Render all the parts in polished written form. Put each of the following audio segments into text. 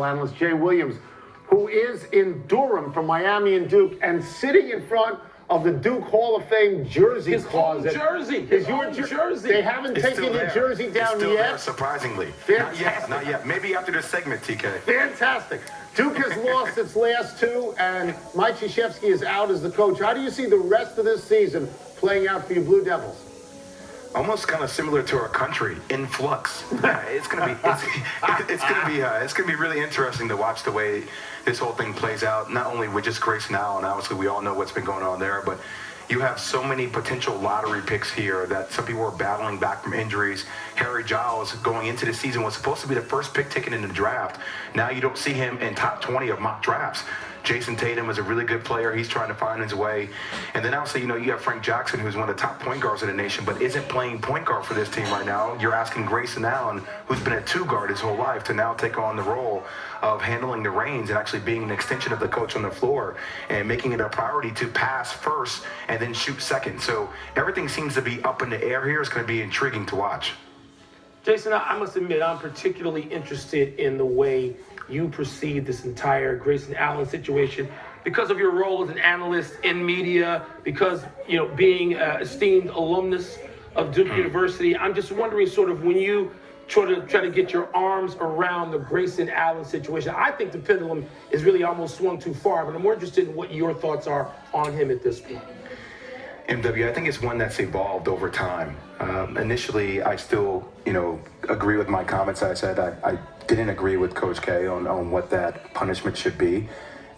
Analyst Jay Williams, who is in Durham from Miami and Duke, and sitting in front of the Duke Hall of Fame jersey closet. His own jersey. They haven't taken your jersey down it's still yet? There, surprisingly. Fantastic. Not yet. Maybe after this segment, TK. Fantastic. Duke has lost its last two, and Mike Krzyzewski is out as the coach. How do you see the rest of this season playing out for you Blue Devils? Almost kind of similar to our country, in flux. It's gonna be really interesting to watch the way this whole thing plays out. Not only with just Grayson Allen, obviously we all know what's been going on there, but you have so many potential lottery picks here that some people are battling back from injuries. Harry Giles, going into the season, was supposed to be the first pick taken in the draft. Now you don't see him in top 20 of mock drafts. Jason Tatum is a really good player. He's trying to find his way. And then obviously, you have Frank Jackson, who's one of the top point guards in the nation, but isn't playing point guard for this team right now. You're asking Grayson Allen, who's been a two guard his whole life, to now take on the role of handling the reins and actually being an extension of the coach on the floor and making it a priority to pass first and then shoot second. So everything seems to be up in the air here. It's going to be intriguing to watch. Jason, I must admit, I'm particularly interested in the way you perceive this entire Grayson Allen situation because of your role as an analyst in media, because, being an esteemed alumnus of Duke University. I'm just wondering sort of when you try to get your arms around the Grayson Allen situation. I think the pendulum is really almost swung too far, but I'm more interested in what your thoughts are on him at this point. MW, I think it's one that's evolved over time. Initially, I still, agree with my comments. I said I didn't agree with Coach K on what that punishment should be.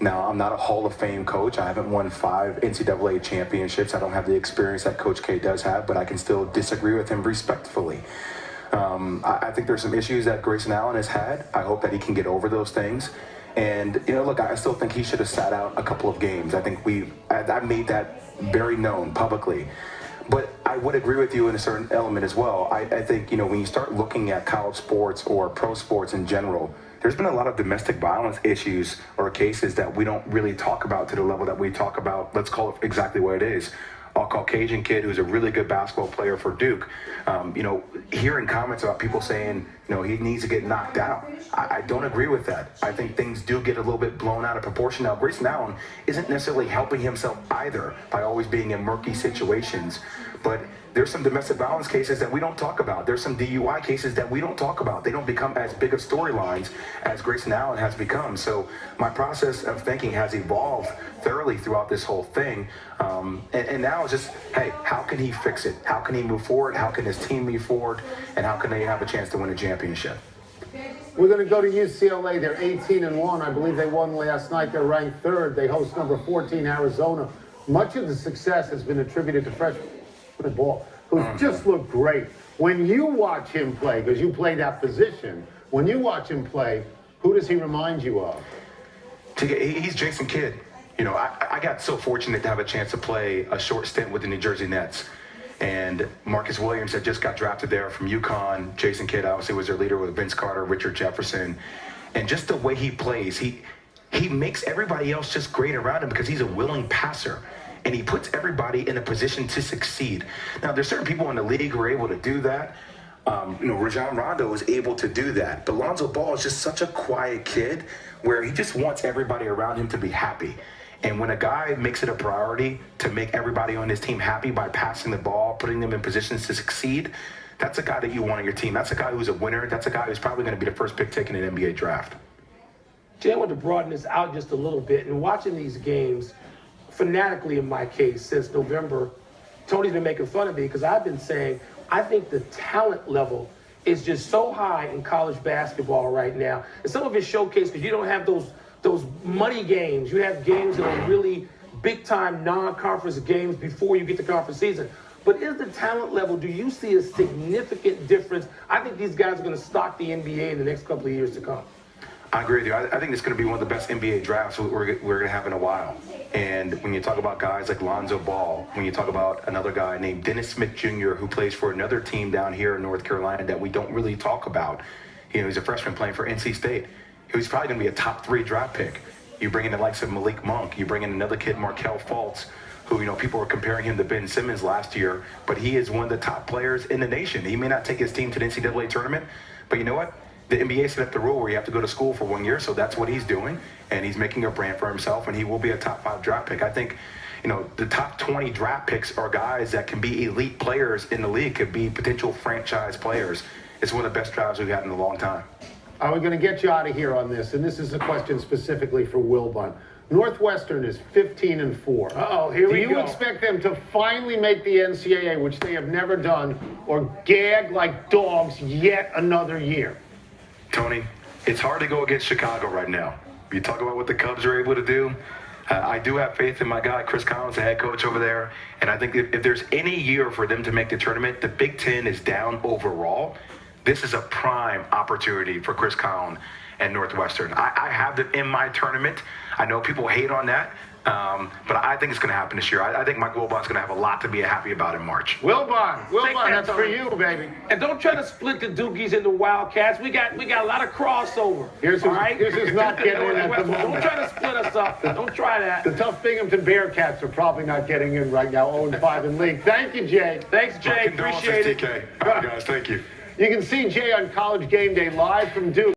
Now, I'm not a Hall of Fame coach. I haven't won 5 NCAA championships. I don't have the experience that Coach K does have, but I can still disagree with him respectfully. I think there's some issues that Grayson Allen has had. I hope that he can get over those things. And, look, I still think he should have sat out a couple of games. I think I made that very known publicly. But I would agree with you in a certain element as well. I think, when you start looking at college sports or pro sports in general, there's been a lot of domestic violence issues or cases that we don't really talk about to the level that we talk about. Let's call it exactly what it is. A Caucasian kid who's a really good basketball player for Duke, hearing comments about people saying, he needs to get knocked out. I don't agree with that. I think things do get a little bit blown out of proportion. Now, Grayson Allen isn't necessarily helping himself either by always being in murky situations, but there's some domestic violence cases that we don't talk about. There's some DUI cases that we don't talk about. They don't become as big of storylines as Grayson Allen has become. So my process of thinking has evolved thoroughly throughout this whole thing. And now it's just, hey, how can he fix it? How can he move forward? How can his team move forward? And how can they have a chance to win a championship? We're going to go to UCLA. They're 18-1. I believe they won last night. They're ranked 3rd. They host number 14, Arizona. Much of the success has been attributed to freshman ball, who's just looked great. When you watch him play, because you play that position, when you watch him play, who does he remind you of? He's Jason Kidd. I got so fortunate to have a chance to play a short stint with the New Jersey Nets. And Marcus Williams had just got drafted there from UConn. Jason Kidd obviously was their leader with Vince Carter, Richard Jefferson. And just the way he plays, he makes everybody else just great around him because he's a willing passer. And he puts everybody in a position to succeed. Now, there's certain people in the league who are able to do that. Rajon Rondo is able to do that. But Lonzo Ball is just such a quiet kid where he just wants everybody around him to be happy. And when a guy makes it a priority to make everybody on his team happy by passing the ball, putting them in positions to succeed, that's a guy that you want on your team. That's a guy who's a winner. That's a guy who's probably going to be the first pick taken in an NBA draft. Jay, I want to broaden this out just a little bit. And watching these games, fanatically in my case, since November, Tony's been making fun of me because I've been saying I think the talent level is just so high in college basketball right now. And some of it's showcased because you don't have those money games. You have games that are really big-time non-conference games before you get to conference season. But is the talent level, do you see a significant difference? I think these guys are going to stock the NBA in the next couple of years to come. I agree with you. I think it's going to be one of the best NBA drafts we're going to have in a while. And when you talk about guys like Lonzo Ball, when you talk about another guy named Dennis Smith Jr., who plays for another team down here in North Carolina that we don't really talk about. He's a freshman playing for NC State. He's probably going to be a top 3 draft pick. You bring in the likes of Malik Monk. You bring in another kid, Markelle Fultz, who, people were comparing him to Ben Simmons last year, but he is one of the top players in the nation. He may not take his team to the NCAA tournament, but you know what? the NBA set up the rule where you have to go to school for 1 year, so that's what he's doing, and he's making a brand for himself, and he will be a top 5 draft pick. I think, the top 20 draft picks are guys that can be elite players in the league, could be potential franchise players. It's one of the best drafts we've had in a long time. We're going to get you out of here on this, and this is a question specifically for Wilbon. Northwestern is 15-4. Uh-oh, here we go. Do you expect them to finally make the NCAA, which they have never done, or gag like dogs yet another year? Tony, it's hard to go against Chicago right now. You talk about what the Cubs are able to do. I do have faith in my guy, Chris Collins, the head coach over there. And I think if there's any year for them to make the tournament, the Big Ten is down overall. This is a prime opportunity for Chris Collins and Northwestern. I have them in my tournament. I know people hate on that, but I think it's going to happen this year. I think Mike Wilbon's going to have a lot to be happy about in March. Wilbon, Take that, that's for Tony. you, baby. And don't try to split the Dookies into Wildcats. We got a lot of crossover. Here's who's not getting in at the moment. Don't try to split us up. Don't try that. The tough Binghamton Bearcats are probably not getting in right now, 0-5 in league. Thank you, Jay. Thanks, Jay. My condolences, Appreciate it. TK. All right, guys, thank you. You can see Jay on College Game Day live from Duke.